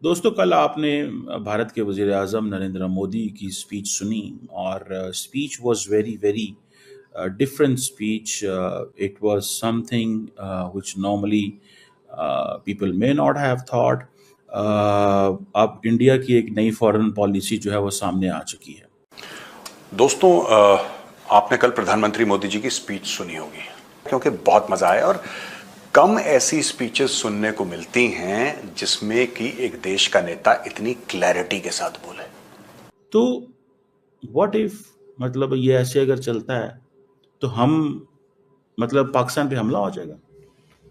दोस्तों, कल आपने भारत के वज़ीर आज़म नरेंद्र मोदी की स्पीच सुनी और speech was very very different speech. It was something which normally people may not have thought. अब इंडिया की एक नई फॉरेन पॉलिसी जो है वो सामने आ चुकी है. दोस्तों, आपने कल प्रधानमंत्री मोदी जी की स्पीच सुनी होगी, क्योंकि बहुत मजा आया और कम ऐसी स्पीचेस सुनने को मिलती हैं जिसमें कि एक देश का नेता इतनी क्लैरिटी के साथ बोले. तो व्हाट इफ, मतलब ये ऐसे अगर चलता है तो हम, मतलब पाकिस्तान पे हमला हो जाएगा.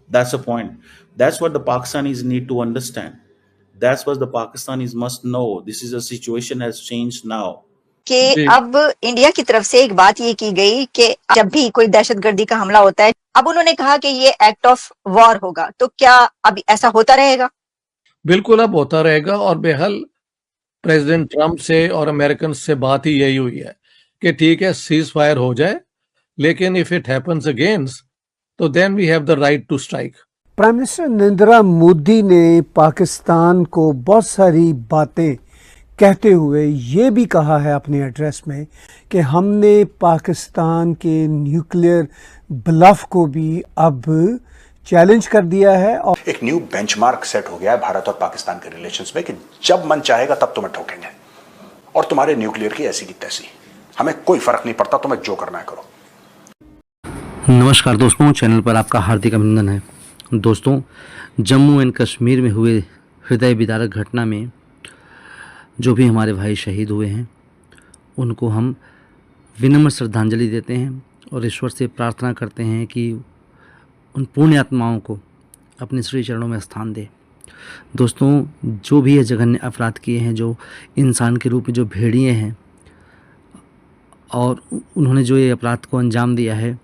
That's the point. That's what the Pakistanis need to understand. That's what the Pakistanis must know. This is a situation has changed now. कि जी अब इंडिया की तरफ से एक बात ये की गई कि जब भी कोई दहशतगर्दी का हमला होता है, अब उन्होंने कहा कि ये एक्ट ऑफ वॉर होगा. तो क्या अब ऐसा होता रहेगा? बिल्कुल अब होता रहेगा और बेहल प्रेसिडेंट ट्रंप से और अमेरिकन से बात ही यही हुई है कि ठीक है सीज फायर हो जाए, लेकिन इफ इट हैपेंस अगेंस्ट तो then we have the right to strike. Prime minister Narendra Modi ने पाकिस्तान को बहुत सारी बातें कहते हुए ये भी कहा है अपने एड्रेस में कि हमने पाकिस्तान के न्यूक्लियर ब्लफ को भी अब चैलेंज कर दिया है. और एक न्यू बेंचमार्क सेट हो गया है भारत और पाकिस्तान के रिलेशंस में कि जब मन चाहेगा तब तुम्हें ठोकेंगे और तुम्हारे न्यूक्लियर की ऐसी की तैसी, हमें कोई फर्क नहीं पड़ता, तुम्हें जो करना है करो. नमस्कार दोस्तों, चैनल पर आपका हार्दिक अभिनंदन है. दोस्तों, जम्मू एंड कश्मीर में हुए हृदय विदारक घटना में जो भी हमारे भाई शहीद हुए हैं उनको हम विनम्र श्रद्धांजलि देते हैं और ईश्वर से प्रार्थना करते हैं कि उन पुण्य आत्माओं को अपने श्री चरणों में स्थान दे. दोस्तों, जो भी ये जघन्य अपराध किए हैं, जो इंसान के रूप में जो भेड़िए हैं और उन्होंने जो ये अपराध को अंजाम दिया है,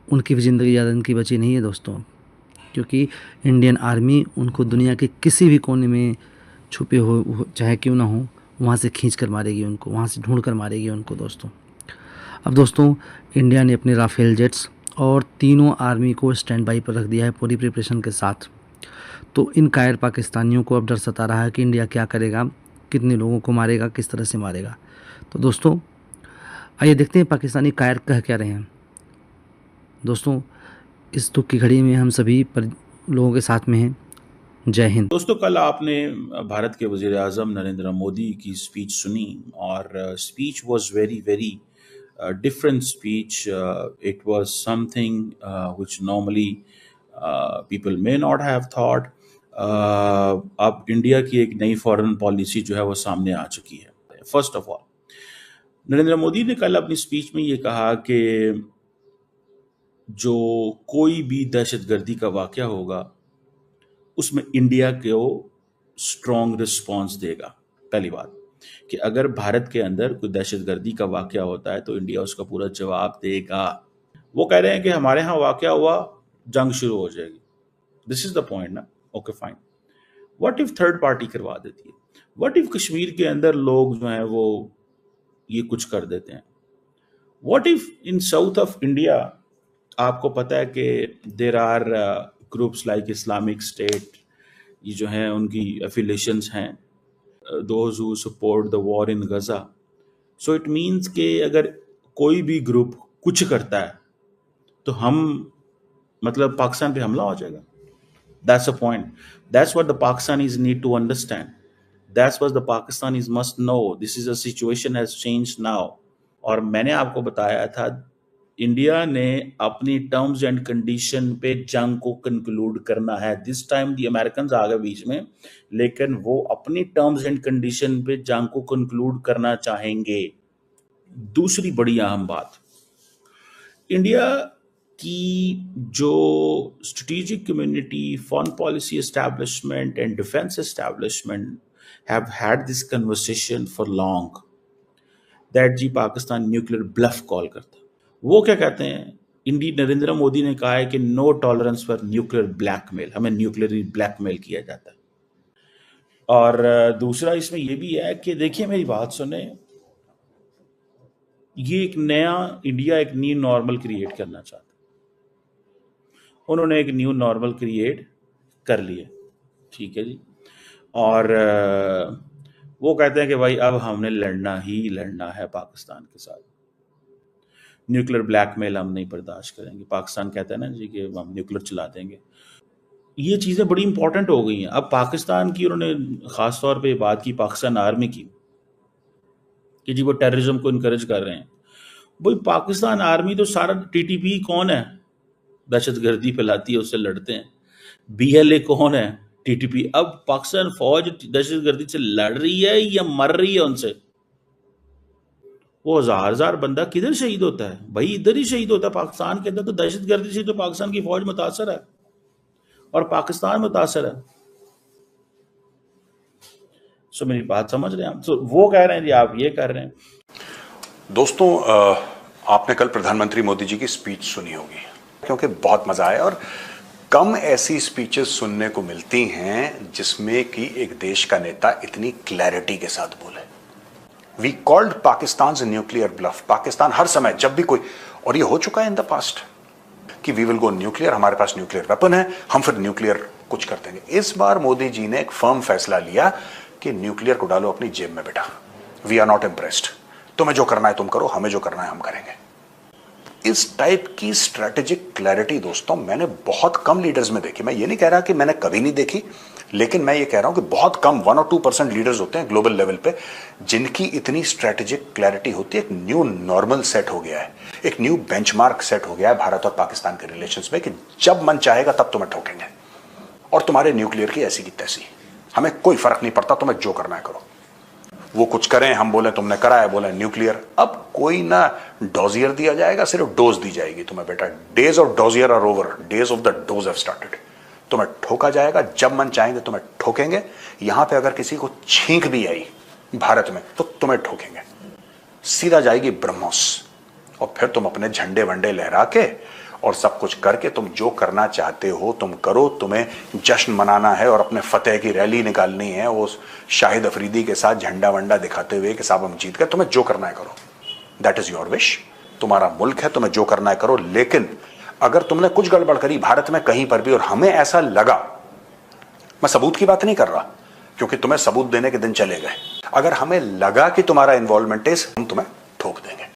उनकी भी ज़िंदगी ज़्यादा इनकी बची नहीं है दोस्तों, क्योंकि इंडियन आर्मी उनको दुनिया के किसी भी कोने में छुपे हो चाहे क्यों ना हो, वहाँ से खींच कर मारेगी उनको, वहाँ से ढूंढ कर मारेगी उनको दोस्तों. अब दोस्तों, इंडिया ने अपने राफेल जेट्स और तीनों आर्मी को स्टैंड बाई पर रख दिया है पूरी प्रिपरेशन के साथ. तो इन कायर पाकिस्तानियों को अब डर सता रहा है कि इंडिया क्या करेगा, कितने लोगों को मारेगा, किस तरह से मारेगा. तो दोस्तों, आइए देखते हैं पाकिस्तानी कायर कह क्या रहे हैं. दोस्तों, इस दुख की घड़ी में हम सभी लोगों के साथ में हैं. जय हिंद. दोस्तों, कल आपने भारत के वज़ीर आज़म नरेंद्र मोदी की स्पीच सुनी और speech was very very different speech. It was something which normally people may not have thought. अब इंडिया की एक नई फॉरेन पॉलिसी जो है वो सामने आ चुकी है. First of all, Narendra Modi ने कल अपनी स्पीच में ये कहा कि जो कोई भी दहशतगर्दी का वाक़या होगा उसमें इंडिया को स्ट्रॉन्ग रिस्पॉन्स देगा. पहली बात कि अगर भारत के अंदर कोई दहशतगर्दी का वाक़या होता है तो इंडिया उसका पूरा जवाब देगा. वो कह रहे हैं कि हमारे यहाँ वाक़या हुआ, जंग शुरू हो जाएगी. दिस इज द पॉइंट ना. Okay fine. What if third party करवा देती है? व्हाट इफ कश्मीर के अंदर लोग जो हैं वो ये कुछ कर देते हैं? What if in south of India, आपको पता है कि there are groups like Islamic State, ये जो हैं उनकी एफिलेशंस हैं, those who support the war in Gaza. So it means कि अगर कोई भी ग्रुप कुछ करता है तो हम, मतलब पाकिस्तान पे हमला हो जाएगा. That's a point. That's what the Pakistanis need to understand. That's what the Pakistanis must know. This is a situation has changed now. और मैंने आपको बताया था, इंडिया ने अपनी टर्म्स एंड कंडीशन पे जंग को कंक्लूड करना है. दिस टाइम दी अमेरिकन आ गए बीच में, लेकिन वो अपनी टर्म्स एंड कंडीशन पे जंग को कंक्लूड करना चाहेंगे. दूसरी बड़ी अहम बात, इंडिया की जो strategic community, foreign policy establishment and defence establishment have had this conversation for long that जी पाकिस्तान न्यूक्लियर ब्लफ कॉल करता. वो क्या कहते हैं, नरेंद्र मोदी ने कहा है कि no tolerance for nuclear blackmail, हमें न्यूक्लियर ब्लैकमेल किया जाता है. और दूसरा इसमें यह भी है कि देखिए, मेरी बात सुने, ये एक नया इंडिया एक न्यू नॉर्मल क्रिएट करना चाहता है. उन्होंने एक न्यू नॉर्मल क्रिएट कर लिया, ठीक है जी. और वो कहते हैं कि भाई अब हमने लड़ना ही लड़ना है पाकिस्तान के साथ, न्यूक्लियर ब्लैकमेल हम नहीं बर्दाश्त करेंगे। पाकिस्तान कहता है ना जी कि हम न्यूक्लियर चला देंगे। ये चीज़ें बड़ी इंपॉर्टेंट हो गई हैं। अब पाकिस्तान की उन्होंने ख़ास तौर पे बात की पाकिस्तान आर्मी की कि जी वो टेररिज्म को इनकरेज कर रहे हैं। भाई पाकिस्तान आर्मी तो सारा टीटीपी कौन है, दहशतगर्दी फैलाती है, उससे लड़ते हैं। बीएलए कौन है, टीटीपी। अब पाकिस्तान फौज दहशतगर्दी से लड़ रही है या मर रही है उनसे। वो हजार हजार बंदा किधर शहीद होता है भाई, इधर ही शहीद होता है पाकिस्तान के अंदर। तो दहशतगर्दी से तो पाकिस्तान की फौज मुतासर है और पाकिस्तान मुतासर है। सो मेरी बात समझ रहे हैं आप? तो वो कह रहे हैं जी आप ये कर रहे हैं। दोस्तों आपने कल प्रधानमंत्री मोदी जी की स्पीच सुनी होगी, क्योंकि बहुत मजा आया और कम ऐसी स्पीचेस सुनने को मिलती हैं जिसमें कि एक देश का नेता इतनी क्लैरिटी के साथ बोले। We called Pakistan nuclear bluff. Pakistan हर समय जब भी कोई, और ये हो चुका है इन द पास्ट, कि वी विल गो न्यूक्लियर, हमारे पास न्यूक्लियर वेपन है, हम फिर न्यूक्लियर कुछ कर देंगे। इस बार मोदी जी ने एक फर्म फैसला लिया कि न्यूक्लियर को डालो अपनी जेब में बेटा, वी आर नॉट इम्प्रेस्ड, तुम्हें जो करना है तुम करो, हमें जो करना है हम करेंगे। इस टाइप की स्ट्रेटेजिक क्लैरिटी दोस्तों मैंने बहुत कम लीडर्स में देखी। मैं ये नहीं कह रहा कि मैंने कभी नहीं देखी, लेकिन मैं ये कह रहा हूं कि बहुत कम 1 और 2% लीडर्स होते हैं ग्लोबल लेवल पे जिनकी इतनी स्ट्रेटेजिक क्लैरिटी होती है। एक न्यू नॉर्मल सेट हो गया है, एक न्यू बेंचमार्क सेट हो गया है भारत और पाकिस्तान के रिलेशंस में कि जब मन चाहेगा तब तुम्हें ठोकेंगे और तुम्हारे न्यूक्लियर की ऐसी की तैसी, हमें कोई फर्क नहीं पड़ता, तुम्हें जो करना है करो। वो कुछ करें, हम बोले तुमने करा है, बोले न्यूक्लियर। अब कोई ना डोजियर दिया जाएगा, सिर्फ डोज दी जाएगी तुम्हें बेटा। Days of dossier are over, days of the dose have started. तुम्हें ठोका जाएगा, जब मन चाहेंगे तुम्हें ठोकेंगे। यहां पे अगर किसी को छींक भी आई भारत में तो तुम्हें ठोकेंगे, सीधा जाएगी ब्रह्मोस। और फिर तुम अपने झंडे वंडे लहरा के और सब कुछ करके तुम जो करना चाहते हो तुम करो। तुम्हें जश्न मनाना है और अपने फतेह की रैली निकालनी है वो शाहिद अफरीदी के साथ झंडा वंडा दिखाते हुए कि साहब हम जीत गए। तुम्हें जो करना है करो, दैट इज योर विश, तुम्हारा मुल्क है, तुम्हें जो करना है करो। लेकिन अगर तुमने कुछ गड़बड़ करी भारत में कहीं पर भी और हमें ऐसा लगा, मैं सबूत की बात नहीं कर रहा क्योंकि तुम्हें सबूत देने के दिन चले गए, अगर हमें लगा कि तुम्हारा इन्वॉल्वमेंट है, हम तुम्हें ठोक देंगे।